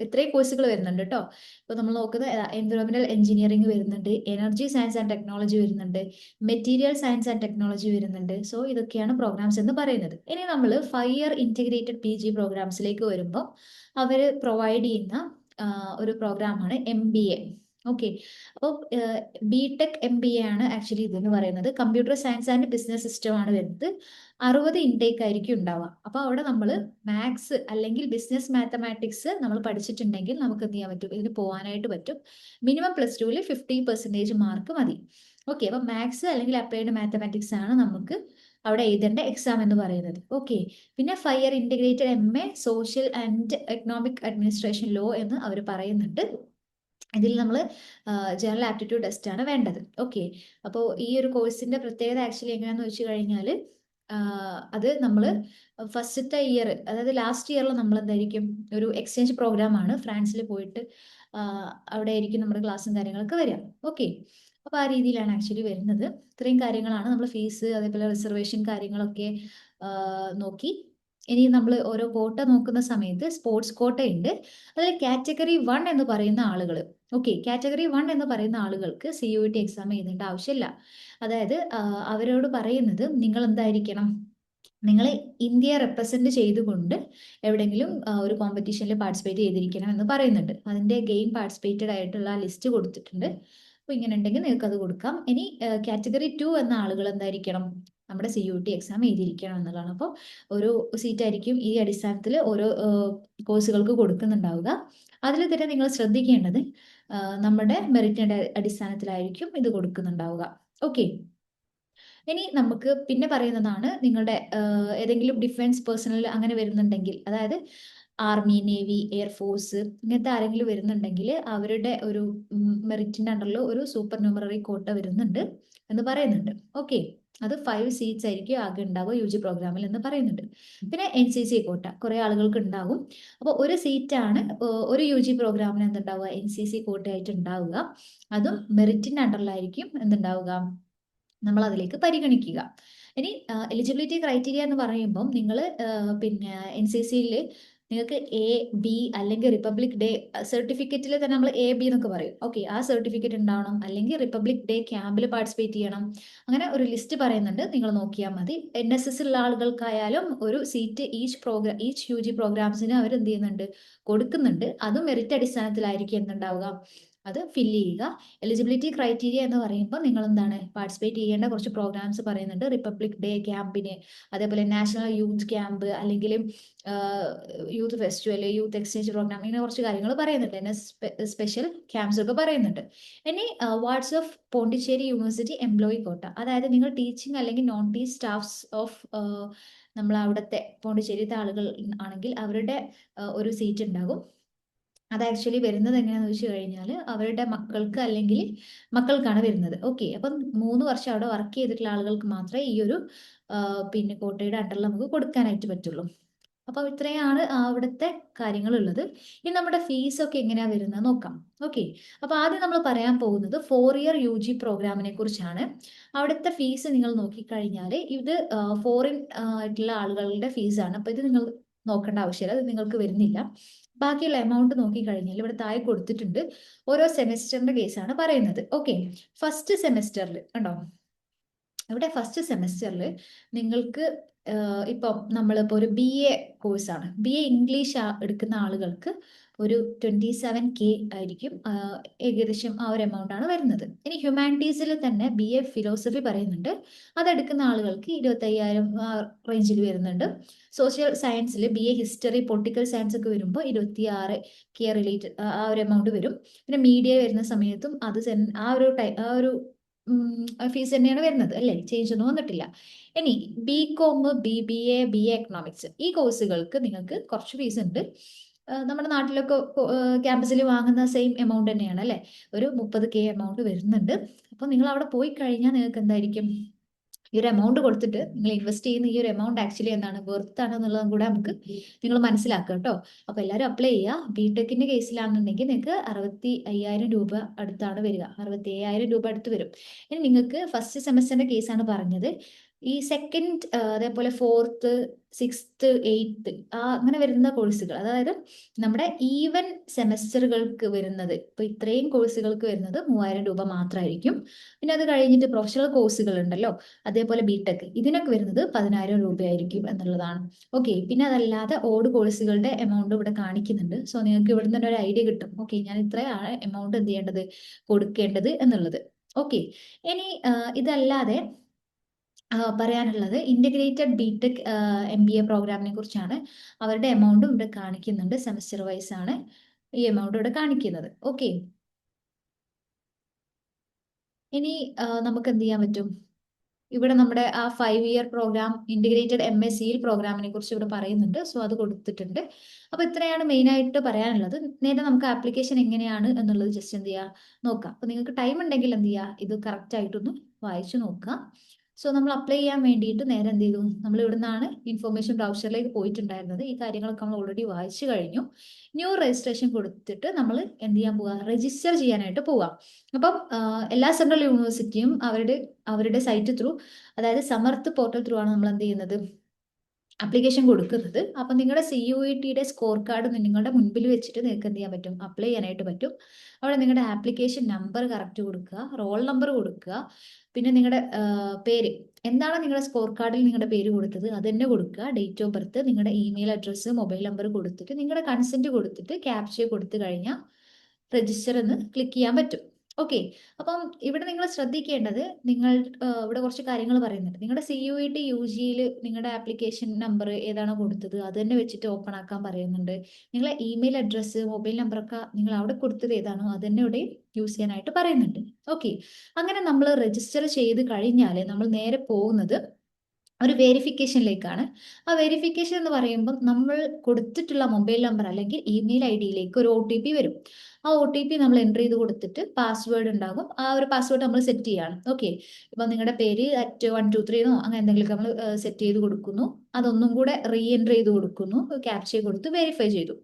ഇത്രയും കോഴ്സുകൾ വരുന്നുണ്ട് കേട്ടോ. ഇപ്പോൾ നമ്മൾ നോക്കുന്നത് എൻവിറോൺമെന്റൽ എഞ്ചിനീയറിംഗ് വരുന്നുണ്ട്, എനർജി സയൻസ് ആൻഡ് ടെക്നോളജി വരുന്നുണ്ട്, മെറ്റീരിയൽ സയൻസ് ആൻഡ് ടെക്നോളജി വരുന്നുണ്ട്. സോ ഇതൊക്കെയാണ് പ്രോഗ്രാംസ് എന്ന് പറയുന്നത്. ഇനി നമ്മൾ 5 ഇയർ ഇന്റഗ്രേറ്റഡ് PG പ്രോഗ്രാംസിലേക്ക് വരുമ്പോൾ അവർ പ്രൊവൈഡ് ചെയ്യുന്ന ഒരു പ്രോഗ്രാമാണ് MBA. ഓക്കെ, അപ്പോൾ BTech MBA ആണ് ആക്ച്വലി ഇതെന്ന് പറയുന്നത്. Computer science and business system ആണ് വരുന്നത്. 60 ഇൻടേക്ക് ആയിരിക്കും ഉണ്ടാവുക. അപ്പോൾ അവിടെ നമ്മൾ മാത്സ് അല്ലെങ്കിൽ ബിസിനസ് മാത്തമാറ്റിക്സ് നമ്മൾ പഠിച്ചിട്ടുണ്ടെങ്കിൽ നമുക്ക് എന്ത് ചെയ്യാൻ പറ്റും, ഇതിന് പോകാനായിട്ട് പറ്റും. മിനിമം +2 50% മാർക്ക് മതി. ഓക്കെ, അപ്പോൾ മാത്സ് അല്ലെങ്കിൽ അപ്ലൈഡ് മാത്തമാറ്റിക്സ് ആണ് നമുക്ക് അവിടെ എഴുതേണ്ട എക്സാം എന്ന് പറയുന്നത്. ഓക്കെ, പിന്നെ 5 year integrated MA social and economic administration law എന്ന് അവർ പറയുന്നുണ്ട്. ഇതിൽ നമ്മൾ ജനറൽ ആപ്റ്റിറ്റ്യൂഡ് ടെസ്റ്റ് ആണ് വേണ്ടത്. ഓക്കെ, അപ്പോൾ ഈ ഒരു കോഴ്സിന്റെ പ്രത്യേകത ആക്ച്വലി എങ്ങനെയാണെന്ന് വെച്ച് കഴിഞ്ഞാൽ അത് നമ്മൾ ഫസ്റ്റത്തെ ഇയർ, അതായത് ലാസ്റ്റ് ഇയറിൽ നമ്മൾ എന്തായിരിക്കും, ഒരു എക്സ്ചേഞ്ച് പ്രോഗ്രാം ആണ്. ഫ്രാൻസിൽ പോയിട്ട് അവിടെ ആയിരിക്കും നമ്മുടെ ക്ലാസ്സും കാര്യങ്ങളൊക്കെ വരിക. ഓക്കെ, അപ്പോൾ ആ രീതിയിലാണ് ആക്ച്വലി വരുന്നത്. ഇത്രയും കാര്യങ്ങളാണ് നമ്മൾ ഫീസ്, അതേപോലെ റിസർവേഷൻ കാര്യങ്ങളൊക്കെ നോക്കി. ഇനി നമ്മൾ ഓരോ കോട്ട നോക്കുന്ന സമയത്ത് സ്പോർട്സ് കോട്ട ഉണ്ട്. അതിൽ കാറ്റഗറി 1 എന്ന് പറയുന്ന ആളുകൾ, ഓക്കെ, കാറ്റഗറി 1 എന്ന് പറയുന്ന ആളുകൾക്ക് CUET എക്സാം എഴുതേണ്ട ആവശ്യമില്ല. അതായത് അവരോട് പറയുന്നത് നിങ്ങൾ എന്തായിരിക്കണം, നിങ്ങൾ ഇന്ത്യയെ റെപ്രസെന്റ് ചെയ്തുകൊണ്ട് എവിടെയെങ്കിലും ഒരു കോമ്പറ്റീഷനിൽ പാർട്ടിസിപ്പേറ്റ് ചെയ്തിരിക്കണം എന്ന് പറയുന്നുണ്ട്. അതിൻ്റെ ഗെയിം പാർട്ടിസിപ്പേറ്റഡ് ആയിട്ടുള്ള ലിസ്റ്റ് കൊടുത്തിട്ടുണ്ട്. അപ്പോൾ ഇങ്ങനെ ഉണ്ടെങ്കിൽ നിങ്ങൾക്ക് അത് കൊടുക്കാം. ഇനി കാറ്റഗറി 2 എന്ന ആളുകൾ എന്തായിരിക്കണം, നമ്മുടെ CUET എക്സാം എഴുതിയിരിക്കണം എന്നുള്ളതാണ്. അപ്പോൾ ഒരു സീറ്റായിരിക്കും ഈ അടിസ്ഥാനത്തിൽ ഓരോ കോഴ്സുകൾക്ക് കൊടുക്കുന്നുണ്ടാവുക. അതിൽ തന്നെ നിങ്ങൾ ശ്രദ്ധിക്കേണ്ടത് നമ്മുടെ മെറിറ്റിന്റെ അടിസ്ഥാനത്തിലായിരിക്കും ഇത് കൊടുക്കുന്നുണ്ടാവുക. ഓക്കെ. ഇനി നമുക്ക് പിന്നെ പറയുന്നതാണ് നിങ്ങളുടെ ഏതെങ്കിലും ഡിഫൻസ് പേഴ്സണൽ അങ്ങനെ വരുന്നുണ്ടെങ്കിൽ, അതായത് ആർമി, നേവി, എയർഫോഴ്സ് ഇങ്ങനത്തെ ആരെങ്കിലും വരുന്നുണ്ടെങ്കിൽ അവരുടെ ഒരു മെറിറ്റിന്റെ അണ്ടറിൽ ഒരു സൂപ്പർ ന്യൂമററി കോട്ട വരുന്നുണ്ട് എന്ന് പറയുന്നുണ്ട്. ഓക്കെ. അത് 5 സീറ്റ്സ് ആയിരിക്കും ആകെ ഉണ്ടാവുക UG പ്രോഗ്രാമിൽ എന്ന് പറയുന്നുണ്ട്. പിന്നെ NCC കോട്ട കുറെ ആളുകൾക്ക് ഉണ്ടാകും. അപ്പോൾ ഒരു സീറ്റാണ് ഒരു UG പ്രോഗ്രാമിന് എന്തുണ്ടാവുക, NCC കോട്ടയായിട്ട് ഉണ്ടാവുക. അതും മെറിറ്റിന്റെ അണ്ടറിലായിരിക്കും എന്തുണ്ടാവുക, നമ്മൾ അതിലേക്ക് പരിഗണിക്കുക. ഇനി എലിജിബിലിറ്റി ക്രൈറ്റീരിയ എന്ന് പറയുമ്പം നിങ്ങൾ പിന്നെ NCCയിൽ നിങ്ങൾക്ക് A, B അല്ലെങ്കിൽ റിപ്പബ്ലിക് ഡേ സർട്ടിഫിക്കറ്റിൽ തന്നെ നമ്മൾ A, B എന്നൊക്കെ പറയും. ഓക്കെ, ആ സർട്ടിഫിക്കറ്റ് ഉണ്ടാവണം, അല്ലെങ്കിൽ റിപ്പബ്ലിക് ഡേ ക്യാമ്പിൽ പാർട്ടിസിപ്പേറ്റ് ചെയ്യണം. അങ്ങനെ ഒരു ലിസ്റ്റ് പറയുന്നുണ്ട്, നിങ്ങൾ നോക്കിയാൽ മതി. NSS ഉള്ള ആളുകൾക്കായാലും ഒരു സീറ്റ് ഈച്ച് UG പ്രോഗ്രാംസിന് അവർ എന്ത് ചെയ്യുന്നുണ്ട്, കൊടുക്കുന്നുണ്ട്. അതും മെറിറ്റ് അടിസ്ഥാനത്തിലായിരിക്കും എന്തുണ്ടാവുക, അത് ഫില്ല് ചെയ്യുക. എലിജിബിലിറ്റി ക്രൈറ്റീരിയ എന്ന് പറയുമ്പോൾ നിങ്ങൾ എന്താണ് പാർട്ടിസിപ്പേറ്റ് ചെയ്യേണ്ട കുറച്ച് പ്രോഗ്രാംസ് പറയുന്നുണ്ട്. റിപ്പബ്ലിക് ഡേ ക്യാമ്പിന്, അതേപോലെ നാഷണൽ യൂത്ത് ക്യാമ്പ്, അല്ലെങ്കിൽ youth festival, youth exchange programme, ഇങ്ങനെ കുറച്ച് കാര്യങ്ങൾ പറയുന്നുണ്ട്. പിന്നെ സ്പെഷ്യൽ ക്യാമ്പ്സ് ഒക്കെ പറയുന്നുണ്ട്. ഇനി wards of Pondicherry university employee കോട്ട, അതായത് നിങ്ങൾ ടീച്ചിങ് അല്ലെങ്കിൽ നോൺ ടീച്ച് സ്റ്റാഫ്സ് ഓഫ് നമ്മൾ അവിടുത്തെ പോണ്ടിച്ചേരിത്തെ ആളുകൾ ആണെങ്കിൽ അവരുടെ ഒരു സീറ്റ് ഉണ്ടാകും. അത് ആക്ച്വലി വരുന്നത് എങ്ങനെയാണെന്ന് വെച്ച് കഴിഞ്ഞാൽ അവരുടെ മക്കൾക്ക് അല്ലെങ്കിൽ മക്കൾക്കാണ് വരുന്നത്. ഓക്കെ. അപ്പം 3 വർഷം അവിടെ വർക്ക് ചെയ്തിട്ടുള്ള ആളുകൾക്ക് മാത്രമേ ഈ ഒരു പിന്നെ കോട്ടയുടെ അണ്ടറിൽ നമുക്ക് കൊടുക്കാനായിട്ട് പറ്റുള്ളൂ. അപ്പോൾ ഇത്രയാണ് അവിടുത്തെ കാര്യങ്ങളുള്ളത്. ഇനി നമ്മുടെ ഫീസൊക്കെ എങ്ങനെയാണ് വരുന്നത് നോക്കാം. ഓക്കെ. അപ്പോൾ ആദ്യം നമ്മൾ പറയാൻ പോകുന്നത് 4 ഇയർ UG പ്രോഗ്രാമിനെ കുറിച്ചാണ്. അവിടുത്തെ ഫീസ് നിങ്ങൾ നോക്കിക്കഴിഞ്ഞാൽ ഇത് ഫോറിൻ ആയിട്ടുള്ള ആളുകളുടെ ഫീസാണ്. അപ്പോൾ ഇത് നിങ്ങൾ നോക്കേണ്ട ആവശ്യമില്ല, അത് നിങ്ങൾക്ക് വരുന്നില്ല. ബാക്കിയുള്ള എമൗണ്ട് നോക്കിക്കഴിഞ്ഞാൽ ഇവിടെ താഴെ കൊടുത്തിട്ടുണ്ട്. ഓരോ സെമിസ്റ്ററിന്റെ കേസാണ് പറയുന്നത്. ഓക്കെ. ഫസ്റ്റ് സെമിസ്റ്ററിൽ കണ്ടോ, ഇവിടെ ഫസ്റ്റ് സെമിസ്റ്ററിൽ നിങ്ങൾക്ക് ഇപ്പം നമ്മളിപ്പോൾ ഒരു BA കോഴ്സാണ്, BA ഇംഗ്ലീഷ് എടുക്കുന്ന ആളുകൾക്ക് ഒരു 27K ആയിരിക്കും ഏകദേശം ആ ഒരു എമൗണ്ട് ആണ് വരുന്നത്. ഇനി ഹ്യൂമാനിറ്റീസിൽ തന്നെ BA ഫിലോസഫി പറയുന്നുണ്ട്, അതെടുക്കുന്ന ആളുകൾക്ക് 25,000 റേഞ്ചിൽ വരുന്നുണ്ട്. സോഷ്യൽ സയൻസിൽ BA ഹിസ്റ്ററി, പൊളിറ്റിക്കൽ സയൻസ് ഒക്കെ വരുമ്പോൾ 26K റിലേറ്റഡ് ആ ഒരു എമൗണ്ട് വരും. പിന്നെ മീഡിയ വരുന്ന സമയത്തും അത് ആ ഒരു ഫീസ് തന്നെയാണ് വരുന്നത് അല്ലേ, ചേഞ്ച് ഒന്നും വന്നിട്ടില്ല. ഇനി BCom, BBA, BA എക്കണോമിക്സ് ഈ കോഴ്സുകൾക്ക് നിങ്ങൾക്ക് കുറച്ച് ഫീസ് ഉണ്ട്. നമ്മുടെ നാട്ടിലൊക്കെ ക്യാമ്പസിൽ വാങ്ങുന്ന സെയിം എമൗണ്ട് തന്നെയാണ് അല്ലേ, ഒരു 30K എമൗണ്ട് വരുന്നുണ്ട്. അപ്പോൾ നിങ്ങൾ അവിടെ പോയി കഴിഞ്ഞാൽ നിങ്ങൾക്ക് എന്തായിരിക്കും, ഈ ഒരു എമൗണ്ട് കൊടുത്തിട്ട് നിങ്ങൾ ഇൻവെസ്റ്റ് ചെയ്യുന്ന ഈ ഒരു എമൗണ്ട് ആക്ച്വലി എന്താണ്, വെർത്ത് ആണ് എന്നുള്ളതും കൂടെ നമുക്ക് നിങ്ങൾ മനസ്സിലാക്കുക കേട്ടോ. അപ്പോൾ എല്ലാവരും അപ്ലൈ ചെയ്യുക. BTechന്റെ കേസിലാണെന്നുണ്ടെങ്കിൽ നിങ്ങൾക്ക് 65,000 രൂപ അടുത്താണ് വരിക, 67,000 രൂപ അടുത്ത് വരും. ഇനി നിങ്ങൾക്ക് ഫസ്റ്റ് സെമസ്റ്ററിന്റെ കേസാണ് പറഞ്ഞത്. ഈ സെക്കൻഡ്, അതേപോലെ 4th, 6th, 8th അങ്ങനെ വരുന്ന കോഴ്സുകൾ, അതായത് നമ്മുടെ ഈവൻ സെമസ്റ്ററുകൾക്ക് വരുന്നത്, ഇപ്പൊ ഇത്രയും കോഴ്സുകൾക്ക് വരുന്നത് 3,000 രൂപ മാത്രമായിരിക്കും. പിന്നെ അത് കഴിഞ്ഞിട്ട് പ്രൊഫഷണൽ കോഴ്സുകൾ ഉണ്ടല്ലോ, അതേപോലെ BTech, ഇതിനൊക്കെ വരുന്നത് 10,000 രൂപയായിരിക്കും എന്നുള്ളതാണ്. ഓക്കെ. പിന്നെ അതല്ലാതെ ഓഡ് കോഴ്സുകളുടെ എമൗണ്ട് ഇവിടെ കാണിക്കുന്നുണ്ട്. സോ നിങ്ങൾക്ക് ഇവിടെ നിന്ന് ഒരു ഐഡിയ കിട്ടും, ഓക്കെ ഞാൻ ഇത്രയാണ് എമൗണ്ട് എന്ത് ചെയ്യേണ്ടത്, കൊടുക്കേണ്ടത് എന്നുള്ളത്. ഓക്കെ. ഇനി ഇതല്ലാതെ പറയാനുള്ളത് ഇന്റഗ്രേറ്റഡ് BTech MBA പ്രോഗ്രാമിനെ കുറിച്ചാണ്. അവരുടെ എമൗണ്ടും ഇവിടെ കാണിക്കുന്നുണ്ട്, സെമസ്റ്റർ വൈസ് ആണ് ഈ എമൗണ്ട് ഇവിടെ കാണിക്കുന്നത്. ഓക്കെ. ഇനി നമുക്ക് എന്ത് ചെയ്യാൻ പറ്റും, ഇവിടെ നമ്മുടെ ആ 5 ഇയർ പ്രോഗ്രാം ഇന്റഗ്രേറ്റഡ് MSc പ്രോഗ്രാമിനെ കുറിച്ച് ഇവിടെ പറയുന്നുണ്ട്. സോ അത് കൊടുത്തിട്ടുണ്ട്. അപ്പൊ ഇത്രയാണ് മെയിൻ ആയിട്ട് പറയാനുള്ളത്. നേരെ നമുക്ക് ആപ്ലിക്കേഷൻ എങ്ങനെയാണ് എന്നുള്ളത് ജസ്റ്റ് എന്ത് ചെയ്യുക നോക്കാം. അപ്പൊ നിങ്ങൾക്ക് ടൈം ഉണ്ടെങ്കിൽ എന്ത് ചെയ്യുക, ഇത് കറക്റ്റ് ആയിട്ടൊന്ന് വായിച്ചു നോക്കുക. സോ നമ്മൾ അപ്ലൈ ചെയ്യാൻ വേണ്ടിയിട്ട് നേരെ എന്ത് ചെയ്തു, നമ്മൾ ഇവിടെ നിന്നാണ് ഇൻഫോർമേഷൻ ബ്രൗസറിലേക്ക് പോയിട്ടുണ്ടായിരുന്നത്. ഈ കാര്യങ്ങളൊക്കെ നമ്മൾ ഓൾറെഡി വായിച്ചു കഴിഞ്ഞു. ന്യൂ രജിസ്ട്രേഷൻ കൊടുത്തിട്ട് നമ്മൾ എന്ത് ചെയ്യാൻ പോവുക, രജിസ്റ്റർ ചെയ്യാനായിട്ട് പോവാം. അപ്പം എല്ലാ സെൻട്രൽ യൂണിവേഴ്സിറ്റിയും അവരുടെ സൈറ്റ് ത്രൂ, അതായത് സമർത്ത് പോർട്ടൽ ത്രൂ ആണ് നമ്മൾ എന്ത് ചെയ്യുന്നത്, ആപ്ലിക്കേഷൻ കൊടുക്കുന്നത്. അപ്പം നിങ്ങളുടെ CUETയുടെ സ്കോർ കാർഡ് നിങ്ങളുടെ മുൻപിൽ വെച്ചിട്ട് നിങ്ങൾക്ക് എന്ത് ചെയ്യാൻ പറ്റും, അപ്ലൈ ചെയ്യാനായിട്ട് പറ്റും. അവിടെ നിങ്ങളുടെ ആപ്ലിക്കേഷൻ നമ്പർ കറക്റ്റ് കൊടുക്കുക, റോൾ നമ്പർ കൊടുക്കുക, പിന്നെ നിങ്ങളുടെ പേര് എന്താണ്, നിങ്ങളുടെ സ്കോർ കാർഡിൽ നിങ്ങളുടെ പേര് കൊടുത്തത് അത് തന്നെ കൊടുക്കുക, ഡേറ്റ് ഓഫ് ബർത്ത്, നിങ്ങളുടെ ഇമെയിൽ അഡ്രസ്സ്, മൊബൈൽ നമ്പർ കൊടുത്തിട്ട് നിങ്ങളുടെ കൺസെന്റ് കൊടുത്തിട്ട് ക്യാപ്ച കൊടുത്തു കഴിഞ്ഞാൽ രജിസ്റ്റർ എന്ന് ക്ലിക്ക് ചെയ്യാൻ പറ്റും. ഓക്കെ. അപ്പം ഇവിടെ നിങ്ങൾ ശ്രദ്ധിക്കേണ്ടത്, നിങ്ങൾ ഇവിടെ കുറച്ച് കാര്യങ്ങൾ പറയുന്നുണ്ട്. നിങ്ങളുടെ CUET UGയിൽ നിങ്ങളുടെ ആപ്ലിക്കേഷൻ നമ്പർ ഏതാണോ കൊടുത്തത് അത് തന്നെ വെച്ചിട്ട് ഓപ്പൺ ആക്കാൻ പറയുന്നുണ്ട്. നിങ്ങളെ ഇമെയിൽ അഡ്രസ്സ്, മൊബൈൽ നമ്പറൊക്കെ നിങ്ങൾ അവിടെ കൊടുത്തത് ഏതാണോ അത് തന്നെ ഇവിടെ യൂസ് ചെയ്യാനായിട്ട് പറയുന്നുണ്ട്. ഓക്കെ. അങ്ങനെ നമ്മൾ രജിസ്റ്റർ ചെയ്ത് കഴിഞ്ഞാൽ നമ്മൾ നേരെ പോകുന്നത് ഒരു വെരിഫിക്കേഷനിലേക്കാണ്. ആ വെരിഫിക്കേഷൻ എന്ന് പറയുമ്പം നമ്മൾ കൊടുത്തിട്ടുള്ള മൊബൈൽ നമ്പർ അല്ലെങ്കിൽ ഇമെയിൽ ഐഡിയിലേക്ക് ഒരു OTP വരും. ആ OTP നമ്മൾ എൻ്റർ ചെയ്ത് കൊടുത്തിട്ട് പാസ്വേഡ് ഉണ്ടാകും. ആ ഒരു പാസ്വേഡ് നമ്മൾ സെറ്റ് ചെയ്യാണ്. ഓക്കെ. ഇപ്പം നിങ്ങളുടെ പേര് @123 എന്നോ അങ്ങനെ എന്തെങ്കിലുമൊക്കെ നമ്മൾ സെറ്റ് ചെയ്ത് കൊടുക്കുന്നു. അതൊന്നും കൂടെ റീ എൻ്റർ ചെയ്ത് കൊടുക്കുന്നു. ക്യാപ്ച കൊടുത്ത് വെരിഫൈ ചെയ്തു.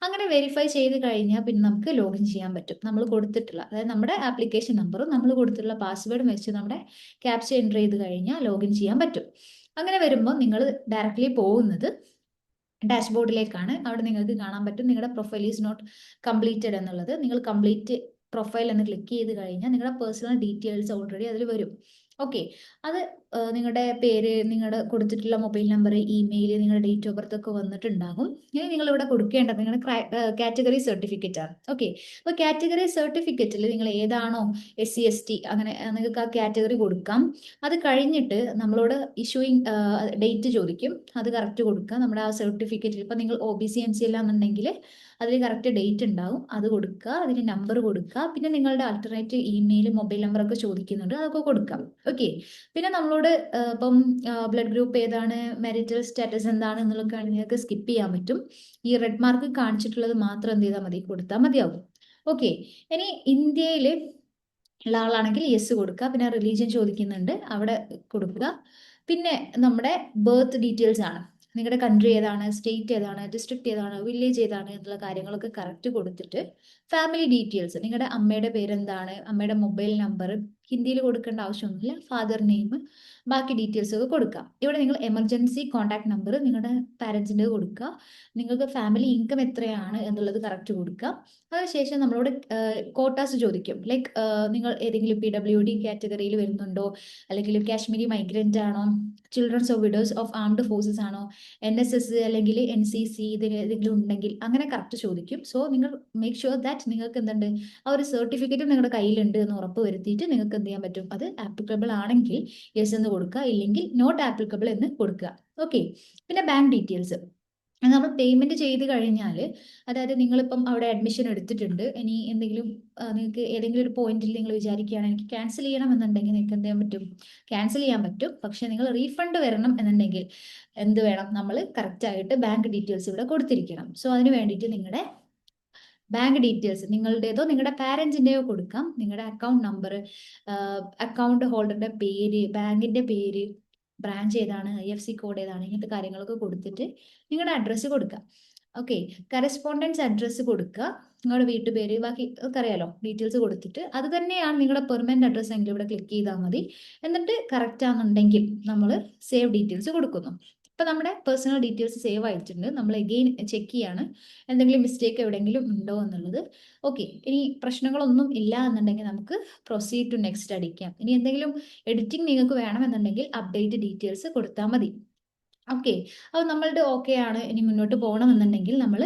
അങ്ങനെ വെരിഫൈ ചെയ്ത് കഴിഞ്ഞാൽ പിന്നെ നമുക്ക് ലോഗിൻ ചെയ്യാൻ പറ്റും. നമ്മൾ കൊടുത്തിട്ടുള്ള, അതായത് നമ്മുടെ ആപ്ലിക്കേഷൻ നമ്പറും നമ്മൾ കൊടുത്തിട്ടുള്ള പാസ്വേഡും വെച്ച് നമ്മുടെ ക്യാപ്ച എൻ്റർ ചെയ്ത് കഴിഞ്ഞാൽ ലോഗിൻ ചെയ്യാൻ പറ്റും. അങ്ങനെ വരുമ്പോൾ നിങ്ങൾ ഡയറക്റ്റ്ലി പോകുന്നത് ഡാഷ്ബോർഡിലേക്കാണ്. അവിടെ നിങ്ങൾക്ക് കാണാൻ പറ്റും നിങ്ങളുടെ പ്രൊഫൈൽ ഈസ് നോട്ട് കംപ്ലീറ്റഡ് എന്നുള്ളത്. നിങ്ങൾ കംപ്ലീറ്റ് പ്രൊഫൈൽ എന്ന് ക്ലിക്ക് ചെയ്ത് കഴിഞ്ഞാൽ നിങ്ങളുടെ പേഴ്സണൽ ഡീറ്റെയിൽസ് ഓൾറെഡി അതിൽ വരും. ഓക്കെ. അത് നിങ്ങളുടെ പേര്, നിങ്ങളുടെ കൊടുത്തിട്ടുള്ള മൊബൈൽ നമ്പർ, ഇമെയിൽ, നിങ്ങളുടെ ഡേറ്റ് ഓഫ് ബർത്ത് ഒക്കെ വന്നിട്ടുണ്ടാകും. ഇനി നിങ്ങൾ ഇവിടെ കൊടുക്കേണ്ടത് നിങ്ങളുടെ കാറ്റഗറി സർട്ടിഫിക്കറ്റ് ആണ്. ഓക്കെ. അപ്പോൾ കാറ്റഗറി സർട്ടിഫിക്കറ്റിൽ നിങ്ങൾ ഏതാണോ SC ST അങ്ങനെ നിങ്ങൾക്ക് ആ കാറ്റഗറി കൊടുക്കാം. അത് കഴിഞ്ഞിട്ട് നമ്മളോട് ഇഷ്യൂയിങ് ഡേറ്റ് ചോദിക്കും. അത് കറക്റ്റ് കൊടുക്കുക. നമ്മുടെ ആ സർട്ടിഫിക്കറ്റിൽ ഇപ്പം നിങ്ങൾ OBC NC എന്നുണ്ടെങ്കിൽ അതിൽ കറക്റ്റ് ഡേറ്റ് ഉണ്ടാവും. അത് കൊടുക്കുക, അതിന് നമ്പർ കൊടുക്കുക, പിന്നെ നിങ്ങളുടെ ആൾട്ടർനേറ്റ് ഇമെയിൽ, മൊബൈൽ നമ്പറൊക്കെ ചോദിക്കുന്നുണ്ട്, അതൊക്കെ കൊടുക്കാം. ഓക്കെ. പിന്നെ നമ്മളോട് ഇപ്പം ബ്ലഡ് ഗ്രൂപ്പ് ഏതാണ്, മാരിറ്റൽ സ്റ്റാറ്റസ് എന്താണ് എന്നുള്ളതൊക്കെ നിങ്ങൾക്ക് സ്കിപ്പ് ചെയ്യാൻ പറ്റും. ഈ റെഡ് മാർക്ക് കാണിച്ചിട്ടുള്ളത് മാത്രം എന്ത് ചെയ്താൽ മതി, കൊടുത്താൽ മതിയാവും. ഓക്കെ. ഇനി ഇന്ത്യയിൽ ഉള്ള ആളാണെങ്കിൽ യെസ് കൊടുക്കുക. പിന്നെ റിലീജിയൻ ചോദിക്കുന്നുണ്ട്, അവിടെ കൊടുക്കുക. പിന്നെ നമ്മുടെ ബർത്ത് ഡീറ്റെയിൽസ് ആണ്. നിങ്ങളുടെ കൺട്രി ഏതാണ്, സ്റ്റേറ്റ് ഏതാണ്, ഡിസ്ട്രിക്ട് ഏതാണ്, വില്ലേജ് ഏതാണ് എന്നുള്ള കാര്യങ്ങളൊക്കെ കറക്റ്റ് കൊടുത്തിട്ട് ഫാമിലി ഡീറ്റെയിൽസ്, നിങ്ങളുടെ അമ്മയുടെ പേരെന്താണ്, അമ്മയുടെ മൊബൈൽ നമ്പർ ഹിന്ദിയിൽ കൊടുക്കേണ്ട ആവശ്യമൊന്നുമില്ല, ഫാദർ നെയിം, ബാക്കി ഡീറ്റെയിൽസ് ഒക്കെ കൊടുക്കാം. ഇവിടെ നിങ്ങൾ എമർജൻസി കോൺടാക്ട് നമ്പർ നിങ്ങളുടെ പാരൻസിൻ്റെ കൊടുക്കുക. നിങ്ങൾക്ക് ഫാമിലി ഇൻകം എത്രയാണ് എന്നുള്ളത് കറക്റ്റ് കൊടുക്കുക. അതിനുശേഷം നമ്മളോട് കോട്ടാസ് ചോദിക്കും. ലൈക്ക് നിങ്ങൾ ഏതെങ്കിലും PWD കാറ്റഗറിയിൽ വരുന്നുണ്ടോ, അല്ലെങ്കിൽ കാശ്മീരി മൈഗ്രൻ്റ് ആണോ, children's of widows of armed forces ആണോ, NSS അല്ലെങ്കിൽ NCC ഇതിൽ ഏതെങ്കിലും ഉണ്ടെങ്കിൽ അങ്ങനെ കറക്റ്റ് ചോദിക്കും. സോ നിങ്ങൾ മേക്ക് ഷുവർ ദാറ്റ് നിങ്ങൾക്ക് എന്തുണ്ട്, ആ ഒരു സർട്ടിഫിക്കറ്റും നിങ്ങളുടെ കയ്യിലുണ്ട് എന്ന് ഉറപ്പ് വരുത്തിയിട്ട് നിങ്ങൾക്ക് എന്ത് ചെയ്യാൻ പറ്റും, അത് ആപ്ലിക്കബിൾ ആണെങ്കിൽ യെസ് എന്ന് കൊടുക്കുക, ഇല്ലെങ്കിൽ നോട്ട് ആപ്ലിക്കബിൾ എന്ന് കൊടുക്കുക. ഓക്കെ. പിന്നെ ബാങ്ക് ഡീറ്റെയിൽസ് നമ്മൾ പേയ്മെന്റ് ചെയ്ത് കഴിഞ്ഞാൽ, അതായത് നിങ്ങളിപ്പം അവിടെ അഡ്മിഷൻ എടുത്തിട്ടുണ്ട്, ഇനി എന്തെങ്കിലും നിങ്ങൾക്ക് ഏതെങ്കിലും ഒരു പോയിന്റിൽ നിങ്ങൾ വിചാരിക്കുകയാണ് എനിക്ക് ക്യാൻസൽ ചെയ്യണം എന്നുണ്ടെങ്കിൽ നിങ്ങൾക്ക് എന്ത് ചെയ്യാൻ പറ്റും, ക്യാൻസൽ ചെയ്യാൻ പറ്റും. പക്ഷെ നിങ്ങൾ റീഫണ്ട് വരണം എന്നുണ്ടെങ്കിൽ എന്ത് വേണം, നമ്മൾ കറക്റ്റായിട്ട് ബാങ്ക് ഡീറ്റെയിൽസ് ഇവിടെ കൊടുത്തിരിക്കണം. സോ അതിന് വേണ്ടിയിട്ട് നിങ്ങളുടെ ബാങ്ക് ഡീറ്റെയിൽസ് നിങ്ങളുടേതോ നിങ്ങളുടെ പാരൻസിൻ്റെയോ കൊടുക്കാം. നിങ്ങളുടെ അക്കൗണ്ട് നമ്പർ, അക്കൗണ്ട് ഹോൾഡറുടെ പേര്, ബാങ്കിൻ്റെ പേര്, ബ്രാഞ്ച് ഏതാണ്, IFSC കോഡ് ഏതാണ്, ഇങ്ങനത്തെ കാര്യങ്ങളൊക്കെ കൊടുത്തിട്ട് നിങ്ങളുടെ അഡ്രസ്സ് കൊടുക്കുക. ഓക്കെ. കറസ്പോണ്ടൻസ് അഡ്രസ്സ് കൊടുക്കുക, നിങ്ങളുടെ വീട്ടുപേര്, ബാക്കി ഒക്കെ അറിയാലോ, ഡീറ്റെയിൽസ് കൊടുത്തിട്ട് അത് തന്നെയാണ് നിങ്ങളുടെ പെർമനന്റ് അഡ്രസ്സ് എങ്കിൽ ഇവിടെ ക്ലിക്ക് ചെയ്താൽ മതി. എന്നിട്ട് കറക്റ്റ് ആണെന്നുണ്ടെങ്കിൽ നമ്മൾ സേവ് ഡീറ്റെയിൽസ് കൊടുക്കുന്നു. ഇപ്പം നമ്മുടെ പേഴ്സണൽ ഡീറ്റെയിൽസ് സേവ് ആയിട്ടുണ്ട്. നമ്മൾ എഗെയിൻ ചെക്ക് ചെയ്യാണ് എന്തെങ്കിലും മിസ്റ്റേക്ക് എവിടെയെങ്കിലും ഉണ്ടോ എന്നുള്ളത്. ഓക്കെ. ഇനി പ്രശ്നങ്ങളൊന്നും ഇല്ല എന്നുണ്ടെങ്കിൽ നമുക്ക് പ്രൊസീഡ് ടു നെക്സ്റ്റ് അടിക്കാം. ഇനി എന്തെങ്കിലും എഡിറ്റിംഗ് നിങ്ങൾക്ക് വേണമെന്നുണ്ടെങ്കിൽ അപ്ഡേറ്റ് ഡീറ്റെയിൽസ് കൊടുത്താൽ മതി. ഓക്കെ. അപ്പോൾ നമ്മളുടെ ഓക്കെ ആണ്, ഇനി മുന്നോട്ട് പോകണമെന്നുണ്ടെങ്കിൽ നമ്മൾ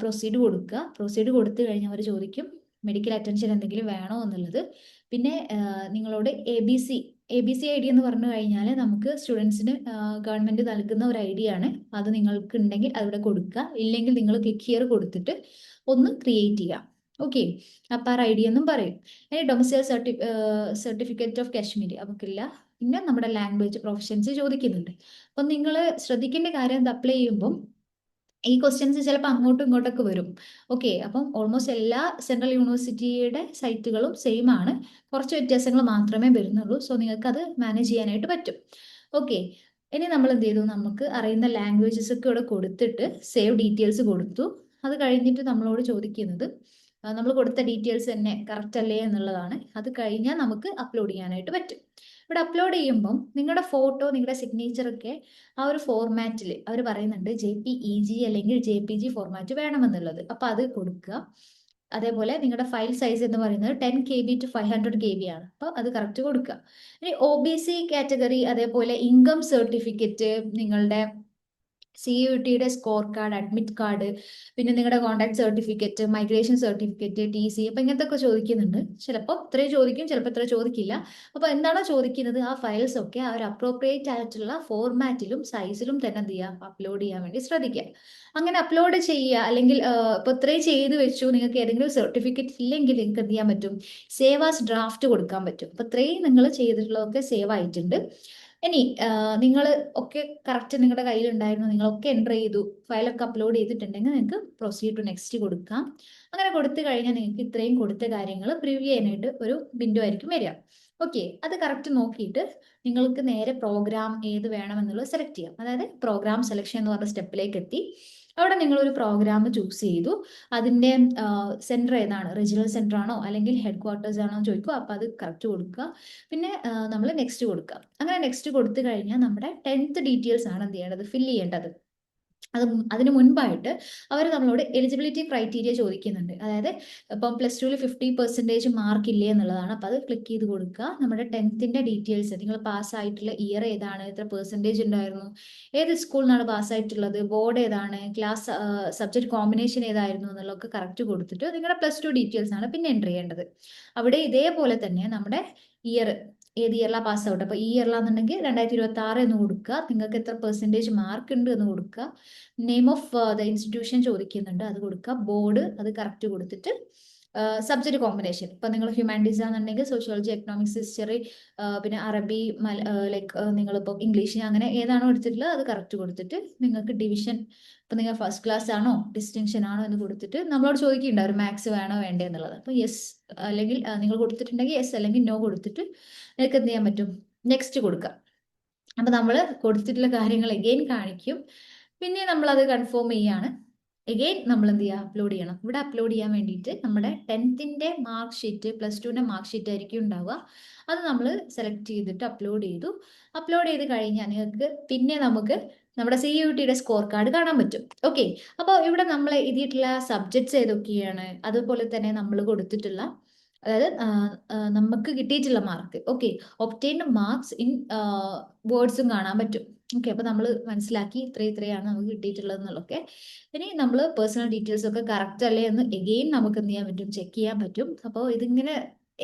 പ്രൊസീഡ് കൊടുക്കുക. പ്രൊസീഡ് കൊടുത്തു കഴിഞ്ഞാൽ അവർ ചോദിക്കും മെഡിക്കൽ അറ്റൻഷൻ എന്തെങ്കിലും വേണോ എന്നുള്ളത്. പിന്നെ നിങ്ങളോട് ABC ID എന്ന് പറഞ്ഞു കഴിഞ്ഞാൽ നമുക്ക് സ്റ്റുഡൻസിന് ഗവൺമെൻറ് നൽകുന്ന ഒരു ID ആണ്. അത് നിങ്ങൾക്ക് ഉണ്ടെങ്കിൽ അതിവിടെ കൊടുക്കുക, ഇല്ലെങ്കിൽ നിങ്ങൾ ക്ലിക്ക് ഹിയർ കൊടുത്തിട്ട് ഒന്ന് ക്രിയേറ്റ് ചെയ്യുക. ഓക്കെ. അപ്പാർ ID എന്നും പറയും. ഇനി ഡൊമിസൈൽ സർട്ടിഫിക്കറ്റ് ഓഫ് കാശ്മീർ അവർക്കില്ല. പിന്നെ നമ്മുടെ ലാംഗ്വേജ് പ്രൊഫഷൻസ് ചോദിക്കുന്നുണ്ട്. അപ്പം നിങ്ങൾ ശ്രദ്ധിക്കേണ്ട കാര്യം, ഇത് അപ്ലൈ ചെയ്യുമ്പം ഈ ക്വസ്റ്റ്യൻസ് ചിലപ്പോൾ അങ്ങോട്ടും ഇങ്ങോട്ടൊക്കെ വരും. ഓക്കെ. അപ്പം ഓൾമോസ്റ്റ് എല്ലാ സെൻട്രൽ യൂണിവേഴ്സിറ്റിയുടെ സൈറ്റുകളും സെയിം ആണ്, കുറച്ച് വ്യത്യാസങ്ങൾ മാത്രമേ വരുന്നുള്ളൂ. സോ നിങ്ങൾക്കത് മാനേജ് ചെയ്യാനായിട്ട് പറ്റും. ഓക്കെ. ഇനി നമ്മൾ എന്ത് ചെയ്തു, നമുക്ക് അറിയുന്ന ലാംഗ്വേജസ് ഒക്കെ ഇവിടെ കൊടുത്തിട്ട് സേവ് ഡീറ്റെയിൽസ് കൊടുത്തു. അത് കഴിഞ്ഞിട്ട് നമ്മളോട് ചോദിക്കുന്നത് നമ്മൾ കൊടുത്ത ഡീറ്റെയിൽസ് തന്നെ കറക്റ്റ് അല്ലേ എന്നുള്ളതാണ്. അത് കഴിഞ്ഞാൽ നമുക്ക് അപ്ലോഡ് ചെയ്യാനായിട്ട് പറ്റും. ഇവിടെ അപ്ലോഡ് ചെയ്യുമ്പം നിങ്ങളുടെ ഫോട്ടോ, നിങ്ങളുടെ സിഗ്നേച്ചർ ഒക്കെ ആ ഒരു ഫോർമാറ്റിൽ അവർ പറയുന്നുണ്ട് JPEG അല്ലെങ്കിൽ JPG ഫോർമാറ്റ് വേണമെന്നുള്ളത്. അപ്പോൾ അത് കൊടുക്കുക. അതേപോലെ നിങ്ങളുടെ ഫയൽ സൈസ് എന്ന് പറയുന്നത് 10 KB to 500 KB ആണ്. അപ്പോൾ അത് കറക്റ്റ് കൊടുക്കുക. ഇനി OBC കാറ്റഗറി, അതേപോലെ ഇൻകം സർട്ടിഫിക്കറ്റ്, നിങ്ങളുടെ CUETയുടെ സ്കോർ കാർഡ്, അഡ്മിറ്റ് കാർഡ്, പിന്നെ നിങ്ങളുടെ contact certificate, migration certificate, TC, അപ്പൊ ഇങ്ങനത്തെ ഒക്കെ ചോദിക്കുന്നുണ്ട്. ചിലപ്പോൾ ഇത്രയും ചോദിക്കും, ചിലപ്പോൾ ഇത്ര ചോദിക്കില്ല. അപ്പൊ എന്താണോ ചോദിക്കുന്നത് ആ ഫയൽസ് ഒക്കെ ആ ഒരു അപ്രോപ്രിയേറ്റ് ആയിട്ടുള്ള ഫോർമാറ്റിലും സൈസിലും തന്നെ എന്ത് ചെയ്യുക, അപ്ലോഡ് ചെയ്യാൻ വേണ്ടി ശ്രദ്ധിക്കുക. അങ്ങനെ അപ്ലോഡ് ചെയ്യുക. അല്ലെങ്കിൽ ഇപ്പൊ ഇത്രയും ചെയ്ത് വെച്ചു, നിങ്ങൾക്ക് ഏതെങ്കിലും സർട്ടിഫിക്കറ്റ് ഇല്ലെങ്കിൽ നിങ്ങൾക്ക് എന്ത് ചെയ്യാൻ പറ്റും, സേവ് ആസ് ഡ്രാഫ്റ്റ് കൊടുക്കാൻ പറ്റും. അപ്പൊ ഇത്രയും നിങ്ങൾ ചെയ്തിട്ടുള്ളതൊക്കെ സേവ് ആയിട്ടുണ്ട്. ഇനി നിങ്ങൾ ഒക്കെ കറക്റ്റ് നിങ്ങളുടെ കയ്യിലുണ്ടായിരുന്നു, നിങ്ങളൊക്കെ എൻ്റർ ചെയ്തു, ഫയലൊക്കെ അപ്ലോഡ് ചെയ്തിട്ടുണ്ടെങ്കിൽ നിങ്ങൾക്ക് പ്രൊസീഡ് ടു നെക്സ്റ്റ് കൊടുക്കാം. അങ്ങനെ കൊടുത്തു കഴിഞ്ഞാൽ നിങ്ങൾക്ക് ഇത്രയും കൊടുത്ത കാര്യങ്ങൾ പ്രിവ്യൂ ചെയ്യാനായിട്ട് ഒരു വിൻഡോ ആയിരിക്കും വരിക. ഓക്കെ, അത് കറക്റ്റ് നോക്കിയിട്ട് നിങ്ങൾക്ക് നേരെ പ്രോഗ്രാം ഏത് വേണമെന്നുള്ളത് സെലക്ട് ചെയ്യാം. അതായത് പ്രോഗ്രാം സെലക്ഷൻ എന്ന് പറഞ്ഞ സ്റ്റെപ്പിലേക്ക് എത്തി. അവിടെ നിങ്ങളൊരു പ്രോഗ്രാം ചൂസ് ചെയ്തു. അതിൻ്റെ സെൻറ്റർ ഏതാണ്, റീജിയണൽ സെൻറ്റർ ആണോ അല്ലെങ്കിൽ ഹെഡ് ക്വാർട്ടേഴ്സ് ആണോ എന്ന് ചോദിക്കും. അപ്പോൾ അത് കറക്റ്റ് കൊടുക്കുക. പിന്നെ നമ്മൾ നെക്സ്റ്റ് കൊടുക്കുക. അങ്ങനെ നെക്സ്റ്റ് കൊടുത്തു കഴിഞ്ഞാൽ നമ്മുടെ 10th ഡീറ്റെയിൽസ് ആണ് എന്ത് ചെയ്യേണ്ടത്, ഫില്ല് ചെയ്യേണ്ടത്. അതിന് മുൻപായിട്ട് അവർ നമ്മളോട് എലിജിബിലിറ്റി ക്രൈറ്റീരിയ ചോദിക്കുന്നുണ്ട്. അതായത് ഇപ്പം +2 50% മാർക്ക് ഇല്ലേ എന്നുള്ളതാണ്. അപ്പോൾ അത് ക്ലിക്ക് ചെയ്ത് കൊടുക്കുക. നമ്മുടെ 10th ഡീറ്റെയിൽസ്, നിങ്ങൾ പാസ്സായിട്ടുള്ള ഇയർ ഏതാണ്, എത്ര പെർസെൻറ്റേജ് ഉണ്ടായിരുന്നു, ഏത് സ്കൂളിൽ നിന്നാണ് പാസ്സായിട്ടുള്ളത്, ബോർഡ് ഏതാണ്, ക്ലാസ് സബ്ജക്ട് കോമ്പിനേഷൻ ഏതായിരുന്നു എന്നുള്ളതൊക്കെ കറക്റ്റ് കൊടുത്തിട്ട് നിങ്ങളുടെ +2 ഡീറ്റെയിൽസ് ആണ് പിന്നെ എൻ്റർ ചെയ്യേണ്ടത്. അവിടെ ഇതേപോലെ തന്നെ നമ്മുടെ ഇയർ, ഏത് ഇയറിലാണ് പാസ് ഔട്ട്, അപ്പോൾ ഈ ഇയറിലാണെന്നുണ്ടെങ്കിൽ 2026 എന്ന് കൊടുക്കുക. നിങ്ങൾക്ക് എത്ര പെർസെൻറ്റേജ് മാർക്ക് ഉണ്ട് എന്ന് കൊടുക്കുക. നെയിം ഓഫ് ദ ഇൻസ്റ്റിറ്റ്യൂഷൻ ചോദിക്കുന്നുണ്ട്, അത് കൊടുക്കുക. ബോർഡ് അത് കറക്റ്റ് കൊടുത്തിട്ട് സബ്ജക്റ്റ് കോമ്പിനേഷൻ, ഇപ്പം നിങ്ങൾ ഹ്യൂമാനിറ്റീസ് ആണെന്നുണ്ടെങ്കിൽ സോഷ്യോളജി, എക്കണോമിക്സ്, ഹിസ്റ്ററി, പിന്നെ അറബി, ലൈക്ക് നിങ്ങളിപ്പോൾ ഇംഗ്ലീഷ്, അങ്ങനെ ഏതാണോ എടുത്തിട്ടുള്ളത് അത് കറക്റ്റ് കൊടുത്തിട്ട് നിങ്ങൾക്ക് ഡിവിഷൻ, ഇപ്പം നിങ്ങൾ ഫസ്റ്റ് ക്ലാസ് ആണോ ഡിസ്റ്റിങ്ഷൻ ആണോ എന്ന് കൊടുത്തിട്ട് നമ്മളോട് ചോദിക്കുന്നുണ്ട് ഒരു മാത്സ് വേണോ വേണ്ടേ എന്നുള്ളത്. അപ്പോൾ യെസ് അല്ലെങ്കിൽ നിങ്ങൾ കൊടുത്തിട്ടുണ്ടെങ്കിൽ യെസ് അല്ലെങ്കിൽ നോ കൊടുത്തിട്ട് നിങ്ങൾക്ക് എന്ത് ചെയ്യാൻ പറ്റും, നെക്സ്റ്റ് കൊടുക്കുക. അപ്പം നമ്മൾ കൊടുത്തിട്ടുള്ള കാര്യങ്ങൾ എഗെയിൻ കാണിക്കും. പിന്നെ നമ്മളത് കൺഫേം ചെയ്യാണ്. എഗെയിൻ നമ്മൾ എന്ത് ചെയ്യുക, അപ്ലോഡ് ചെയ്യണം. ഇവിടെ അപ്ലോഡ് ചെയ്യാൻ വേണ്ടിയിട്ട് നമ്മുടെ 10th mark sheet, +2 mark sheet ആയിരിക്കും ഉണ്ടാവുക. അത് നമ്മൾ സെലക്ട് ചെയ്തിട്ട് അപ്ലോഡ് ചെയ്തു. അപ്ലോഡ് ചെയ്ത് കഴിഞ്ഞാൽ നിങ്ങൾക്ക് പിന്നെ നമുക്ക് നമ്മുടെ CUETയുടെ സ്കോർ കാർഡ് കാണാൻ പറ്റും. ഓക്കെ, അപ്പോൾ ഇവിടെ നമ്മൾ എഴുതിയിട്ടുള്ള സബ്ജക്ട്സ് ഏതൊക്കെയാണ്, അതുപോലെ തന്നെ നമ്മൾ കൊടുത്തിട്ടുള്ള, അതായത് നമുക്ക് കിട്ടിയിട്ടുള്ള mark, okay, obtained marks in വേർഡ്സും കാണാൻ പറ്റും. ഓക്കെ, അപ്പോൾ നമ്മൾ മനസ്സിലാക്കി ഇത്രയാണ് നമുക്ക് കിട്ടിയിട്ടുള്ളത് എന്നുള്ളതൊക്കെ. ഇനി നമ്മൾ പേഴ്സണൽ ഡീറ്റെയിൽസ് ഒക്കെ കറക്റ്റ് അല്ലേ എന്ന് എഗെയിൻ നമുക്ക് എന്ത് ചെയ്യാൻ പറ്റും, ചെക്ക് ചെയ്യാൻ പറ്റും. അപ്പോൾ ഇതിങ്ങനെ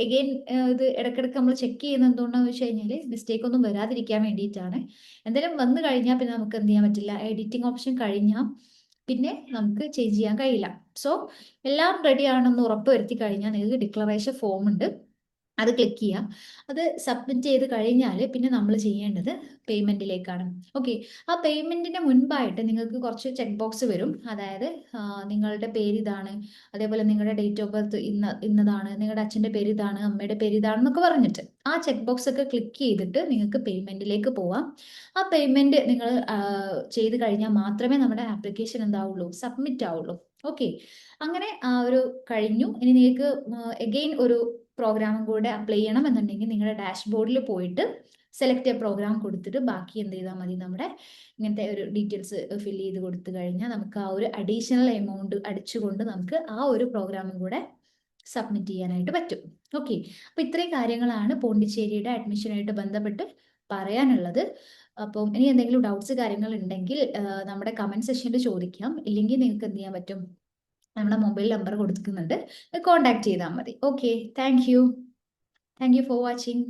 എഗെയിൻ ഇത് ഇടയ്ക്കിടയ്ക്ക് നമ്മൾ ചെക്ക് ചെയ്യുന്നത് എന്തുകൊണ്ടാണെന്ന് വെച്ച് കഴിഞ്ഞാൽ മിസ്റ്റേക്ക് ഒന്നും വരാതിരിക്കാൻ വേണ്ടിയിട്ടാണ്. എന്തെങ്കിലും വന്നു കഴിഞ്ഞാൽ പിന്നെ നമുക്ക് എന്ത് ചെയ്യാൻ പറ്റില്ല, എഡിറ്റിംഗ് ഓപ്ഷൻ കഴിഞ്ഞാൽ പിന്നെ നമുക്ക് ചേഞ്ച് ചെയ്യാൻ കഴിയില്ല. സോ എല്ലാം റെഡി ആണെന്ന് ഉറപ്പ് വരുത്തി കഴിഞ്ഞാൽ നിങ്ങൾക്ക് ഡിക്ലറേഷൻ ഫോം ഉണ്ട്, അത് ക്ലിക്ക് ചെയ്യുക. അത് സബ്മിറ്റ് ചെയ്ത് കഴിഞ്ഞാൽ പിന്നെ നമ്മൾ ചെയ്യേണ്ടത് പേയ്മെൻറ്റിലേക്കാണ്. ഓക്കെ, ആ പേയ്മെൻറ്റിന് മുൻപായിട്ട് നിങ്ങൾക്ക് കുറച്ച് ചെക്ക് ബോക്സ് വരും. അതായത് നിങ്ങളുടെ പേര് ഇതാണ്, അതേപോലെ നിങ്ങളുടെ ഡേറ്റ് ഓഫ് ബർത്ത് ഇന്നതാണ്, നിങ്ങളുടെ അച്ഛൻ്റെ പേര് ഇതാണ്, അമ്മയുടെ പേര് ഇതാണെന്നൊക്കെ പറഞ്ഞിട്ട് ആ ചെക്ക് ബോക്സ് ഒക്കെ ക്ലിക്ക് ചെയ്തിട്ട് നിങ്ങൾക്ക് പേയ്മെൻറ്റിലേക്ക് പോവാം. ആ പേയ്മെൻറ്റ് നിങ്ങൾ ചെയ്ത് കഴിഞ്ഞാൽ മാത്രമേ നമ്മുടെ ആപ്ലിക്കേഷൻ എന്താവുള്ളൂ, സബ്മിറ്റ് ആവുള്ളൂ. ഓക്കെ, അങ്ങനെ ആ ഒരു കഴിഞ്ഞു. ഇനി നിങ്ങൾക്ക് എഗെയിൻ ഒരു പ്രോഗ്രാമും കൂടെ അപ്ലൈ ചെയ്യണം എന്നുണ്ടെങ്കിൽ നിങ്ങളുടെ ഡാഷ്ബോർഡിൽ പോയിട്ട് സെലക്ട് എ പ്രോഗ്രാം കൊടുത്തിട്ട് ബാക്കി എന്ത് ചെയ്താൽ മതി, നമ്മുടെ ഇങ്ങനത്തെ ഒരു ഡീറ്റെയിൽസ് ഫില്ല് ചെയ്ത് കൊടുത്തു കഴിഞ്ഞാൽ നമുക്ക് ആ ഒരു അഡീഷണൽ എമൗണ്ട് അടിച്ചുകൊണ്ട് നമുക്ക് ആ ഒരു പ്രോഗ്രാമും കൂടെ സബ്മിറ്റ് ചെയ്യാനായിട്ട് പറ്റും. ഓക്കെ, അപ്പോൾ ഇത്രയും കാര്യങ്ങളാണ് പോണ്ടിച്ചേരിയുടെ അഡ്മിഷനായിട്ട് ബന്ധപ്പെട്ട് പറയാനുള്ളത്. അപ്പം ഇനി എന്തെങ്കിലും ഡൗട്ട്സ് കാര്യങ്ങൾ ഉണ്ടെങ്കിൽ നമ്മുടെ കമൻറ്റ് സെക്ഷനിൽ ചോദിക്കാം. ഇല്ലെങ്കിൽ നിങ്ങൾക്ക് എന്ത് ചെയ്യാൻ പറ്റും, നമ്മുടെ മൊബൈൽ നമ്പർ കൊടുക്കുന്നുണ്ട്, കോൺടാക്ട് ചെയ്താൽ മതി. Okay, thank you for watching.